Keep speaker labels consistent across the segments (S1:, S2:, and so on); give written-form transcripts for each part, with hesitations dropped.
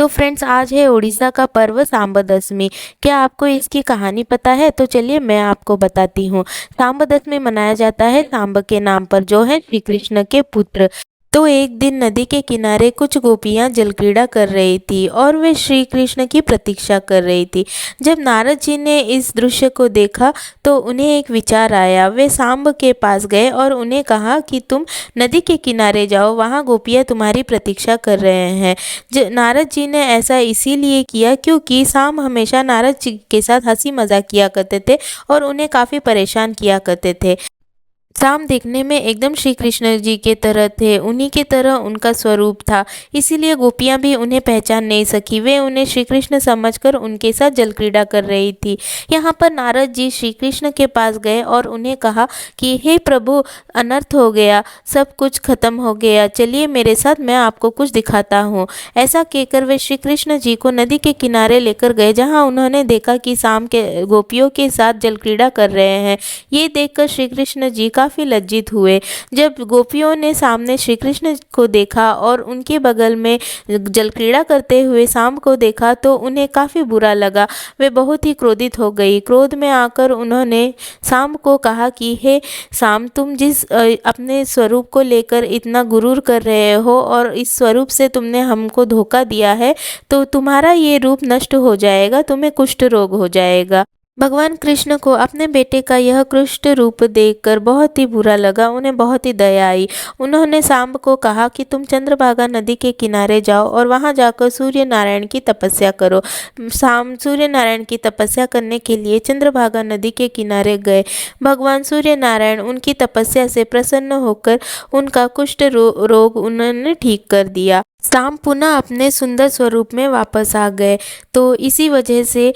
S1: तो फ्रेंड्स, आज है उड़ीसा का पर्व सांब दशमी। क्या आपको इसकी कहानी पता है? तो चलिए मैं आपको बताती हूँ। सांब दशमी मनाया जाता है सांब के नाम पर, जो है श्री कृष्ण के पुत्र। तो एक दिन नदी के किनारे कुछ गोपियां जल क्रीड़ा कर रही थी और वे श्री कृष्ण की प्रतीक्षा कर रही थी। जब नारद जी ने इस दृश्य को देखा तो उन्हें एक विचार आया। वे सांब के पास गए और उन्हें कहा कि तुम नदी के किनारे जाओ, वहाँ गोपियां तुम्हारी प्रतीक्षा कर रहे हैं। नारद जी ने ऐसा इसीलिए किया क्योंकि सांब हमेशा नारद जी के साथ हंसी मजाक किया करते थे और उन्हें काफ़ी परेशान किया करते थे। सांब देखने में एकदम श्री कृष्ण जी के तरह थे, उन्हीं की तरह उनका स्वरूप था। इसीलिए गोपियां भी उन्हें पहचान नहीं सकी। वे उन्हें श्री कृष्ण समझकर उनके साथ जल क्रीड़ा कर रही थी। यहाँ पर नारद जी श्री कृष्ण के पास गए और उन्हें कहा कि हे प्रभु, अनर्थ हो गया, सब कुछ खत्म हो गया, चलिए मेरे साथ, मैं आपको कुछ दिखाता हूँ। ऐसा कहकर वे श्री कृष्ण जी को नदी के किनारे लेकर गए, जहाँ उन्होंने देखा कि सांब के गोपियों के साथ जल क्रीड़ा कर रहे हैं। ये देखकर श्री कृष्ण जी काफ़ी लज्जित हुए। जब गोपियों ने सामने श्री कृष्ण को देखा और उनके बगल में जल क्रीड़ा करते हुए सांब को देखा तो उन्हें काफ़ी बुरा लगा। वे बहुत ही क्रोधित हो गई। क्रोध में आकर उन्होंने सांब को कहा कि हे सांब, तुम जिस अपने स्वरूप को लेकर इतना गुरूर कर रहे हो और इस स्वरूप से तुमने हमको धोखा दिया है, तो तुम्हारा ये रूप नष्ट हो जाएगा, तुम्हें कुष्ठ रोग हो जाएगा। भगवान कृष्ण को अपने बेटे का यह कुष्ठ रूप देखकर बहुत ही बुरा लगा, उन्हें बहुत ही दया आई। उन्होंने सांब को कहा कि तुम चंद्रभागा नदी के किनारे जाओ और वहां जाकर सूर्य नारायण की तपस्या करो। सांब सूर्य नारायण की तपस्या करने के लिए चंद्रभागा नदी के किनारे गए। भगवान सूर्य नारायण उनकी तपस्या से प्रसन्न होकर उनका कुष्ठ रोग उन्होंने ठीक कर दिया। सांब पुनः अपने सुंदर स्वरूप में वापस आ गए। तो इसी वजह से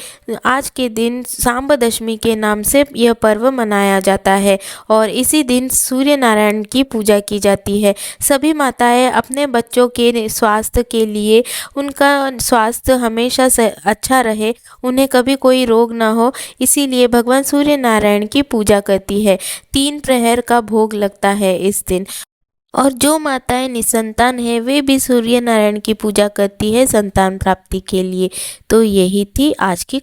S1: आज के दिन सांब दशमी के नाम से यह पर्व मनाया जाता है और इसी दिन सूर्य नारायण की पूजा की जाती है। सभी माताएं अपने बच्चों के स्वास्थ्य के लिए, उनका स्वास्थ्य हमेशा से अच्छा रहे, उन्हें कभी कोई रोग ना हो, इसीलिए भगवान सूर्य नारायण की पूजा करती है। 3 प्रहर का भोग लगता है इस दिन। और जो माताएं निसंतान है वे भी सूर्य नारायण की पूजा करती है संतान प्राप्ति के लिए। तो यही थी आज की